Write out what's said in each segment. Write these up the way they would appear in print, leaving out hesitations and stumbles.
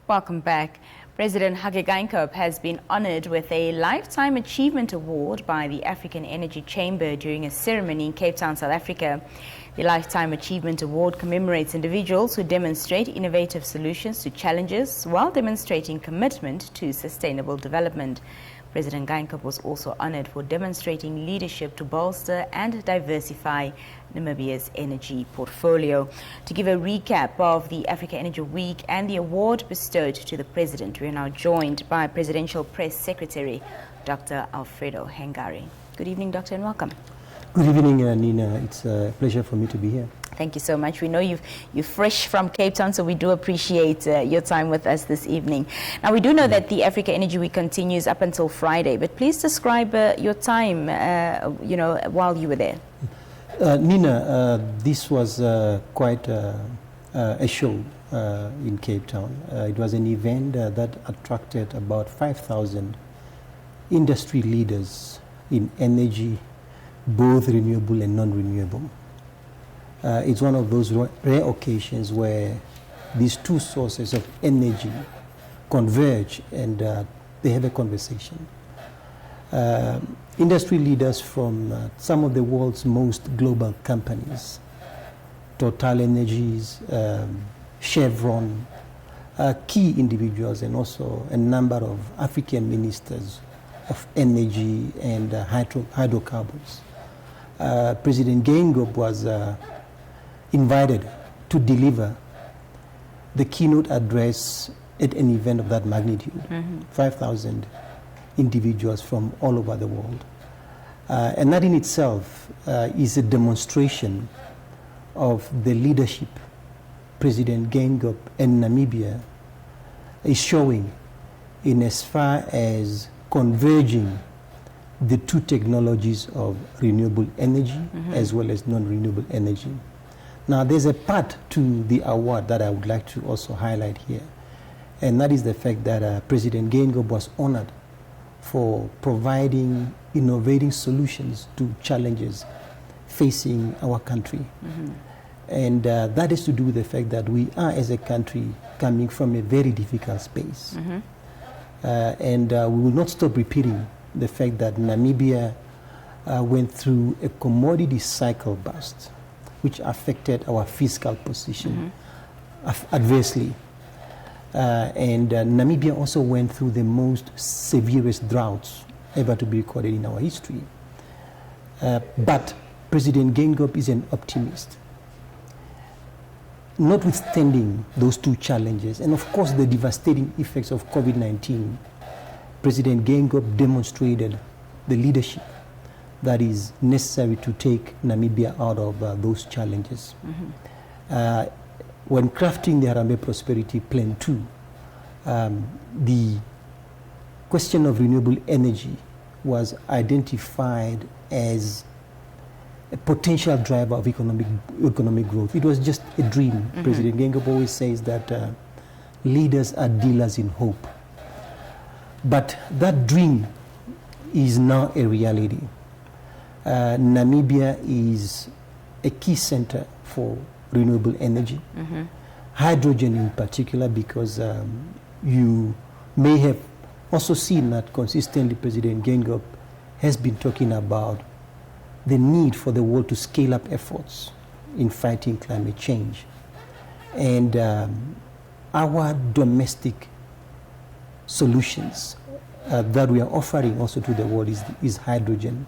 Welcome back. President Hage Geingob has been honored with a Lifetime Achievement Award by the African Energy Chamber during a ceremony in Cape Town, South Africa. The Lifetime Achievement Award commemorates individuals who demonstrate innovative solutions to challenges while demonstrating commitment to sustainable development. President Geingob was also honored for demonstrating leadership to bolster and diversify Namibia's energy portfolio. To give a recap of the Africa Energy Week and the award bestowed to the President, we are now joined by Presidential Press Secretary, Dr. Alfredo Hengari. Good evening, Doctor, and welcome. Good evening, Nina. It's a pleasure for me to be here. Thank you so much. We know you're fresh from Cape Town, so we do appreciate your time with us this evening. Now, we do know that the Africa Energy Week continues up until Friday, but please describe your time, while you were there. Nina, this was quite a show in Cape Town. It was an event that attracted about 5,000 industry leaders in energy, both renewable and non-renewable. It's one of those rare occasions where these two sources of energy converge and they have a conversation. Industry leaders from some of the world's most global companies, Total Energies, Chevron, key individuals, and also a number of African ministers of energy and hydrocarbons. President Geingob was invited to deliver the keynote address at an event of that magnitude, 5,000 individuals from all over the world. And that in itself is a demonstration of the leadership President Geingob and Namibia is showing in as far as converging the two technologies of renewable energy as well as non-renewable energy. Now, there's a part to the award that I would like to also highlight here, and that is the fact that President Geingob was honored for providing innovating solutions to challenges facing our country. And that is to do with the fact that we are, as a country, coming from a very difficult space. And we will not stop repeating the fact that Namibia went through a commodity cycle bust, which affected our fiscal position adversely. And Namibia also went through the most severest droughts ever to be recorded in our history. But President Geingob is an optimist. Notwithstanding those two challenges, and of course the devastating effects of COVID-19, President Geingob demonstrated the leadership that is necessary to take Namibia out of those challenges. When crafting the Harambee Prosperity Plan 2, the question of renewable energy was identified as a potential driver of economic growth. It was just a dream. President Geingob always says that leaders are dealers in hope. But that dream is now a reality. Namibia is a key center for renewable energy, hydrogen in particular, because you may have also seen that consistently President Geingob has been talking about the need for the world to scale up efforts in fighting climate change. And our domestic solutions that we are offering also to the world is hydrogen.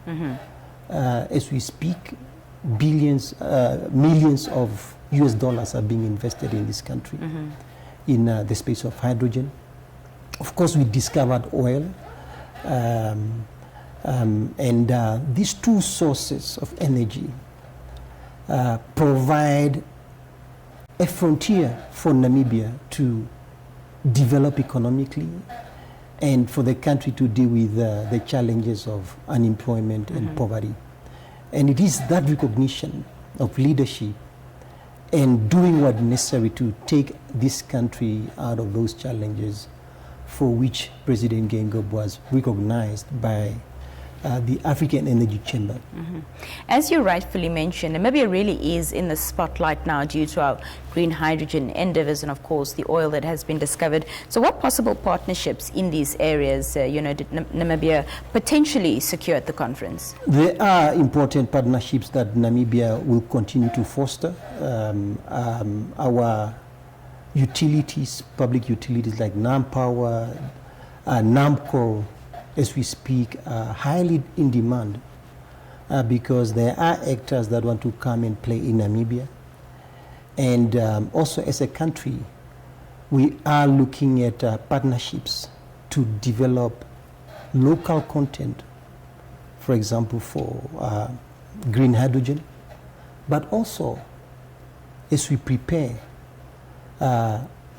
As we speak, millions of US dollars are being invested in this country in the space of hydrogen. Of course, we discovered oil, and these two sources of energy provide a frontier for Namibia to develop economically and for the country to deal with the challenges of unemployment and poverty. And it is that recognition of leadership and doing what necessary to take this country out of those challenges for which President Geingob was recognized by the African Energy Chamber. Mm-hmm. As you rightfully mentioned, Namibia really is in the spotlight now due to our green hydrogen endeavors and, of course, the oil that has been discovered. So what possible partnerships in these areas, did Namibia potentially secure at the conference? There are important partnerships that Namibia will continue to foster. Our utilities, public utilities like NamPower, NAMCO, as we speak, are highly in demand because there are actors that want to come and play in Namibia. And also as a country, we are looking at partnerships to develop local content, for example, for green hydrogen, but also as we prepare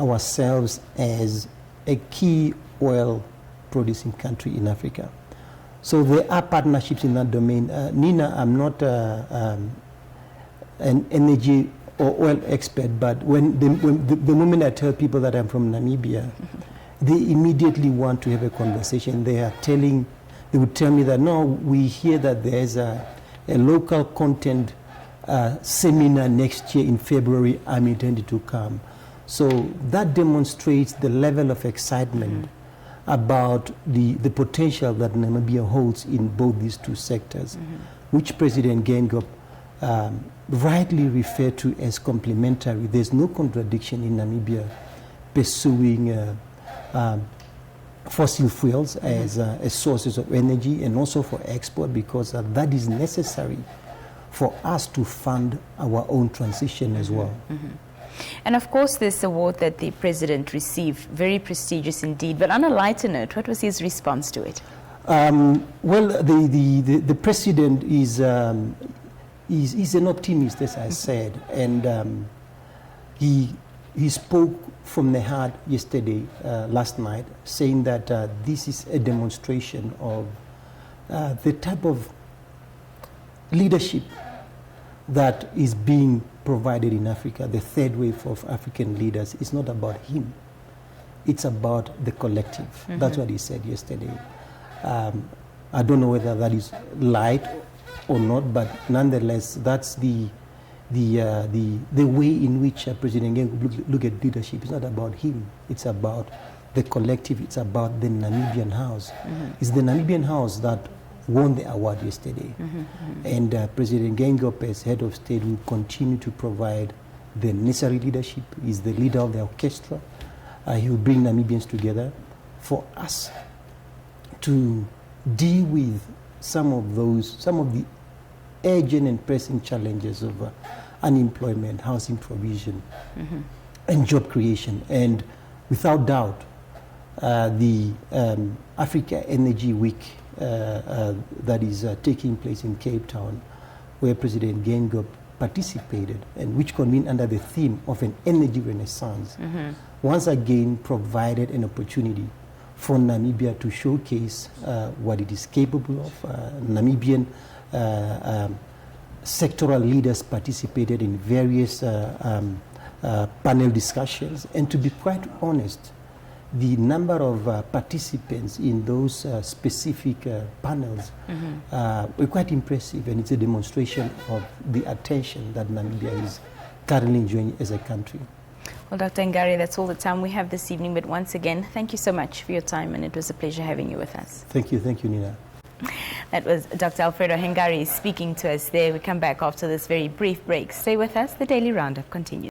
ourselves as a key oil producing country in Africa. So there are partnerships in that domain. Nina, I'm not an energy or oil expert, but the moment I tell people that I'm from Namibia, they immediately want to have a conversation. They would tell me that, no, we hear that there's a local content seminar next year in February. I'm intended to come. So that demonstrates the level of excitement about the potential that Namibia holds in both these two sectors, which President Geingob rightly referred to as complementary. There's no contradiction in Namibia pursuing fossil fuels as sources of energy and also for export, because that is necessary for us to fund our own transition as well. And of course, this award that the president received, very prestigious indeed. But on a lighter note, what was his response to it? Well, the president is an optimist, as I said, and he spoke from the heart yesterday, last night, saying that this is a demonstration of the type of leadership that is being provided in Africa. The third wave of African leaders is not about him. It's about the collective. That's what he said yesterday. I don't know whether that is light or not, but nonetheless, that's the way in which President Geingob look at leadership. It's not about him. It's about the collective. It's about the Namibian House. It's the Namibian House that won the award yesterday. And President Geingob, as head of state, will continue to provide the necessary leadership. He's the leader of the orchestra. He will bring Namibians together for us to deal with some of the urgent and pressing challenges of unemployment, housing provision, and job creation. And without doubt, the Africa Energy Week that is taking place in Cape Town, where President Geingob participated and which convened under the theme of an energy renaissance, once again provided an opportunity for Namibia to showcase what it is capable of. Namibian sectoral leaders participated in various panel discussions, and to be quite honest, the number of participants in those specific panels were quite impressive, and it's a demonstration of the attention that Namibia is currently enjoying as a country. Well, Dr. Ngari, that's all the time we have this evening, but once again, thank you so much for your time, and it was a pleasure having you with us. Thank you, Nina. That was Dr. Alfredo Hengari speaking to us there. We come back after this very brief break. Stay with us, the Daily Roundup continues.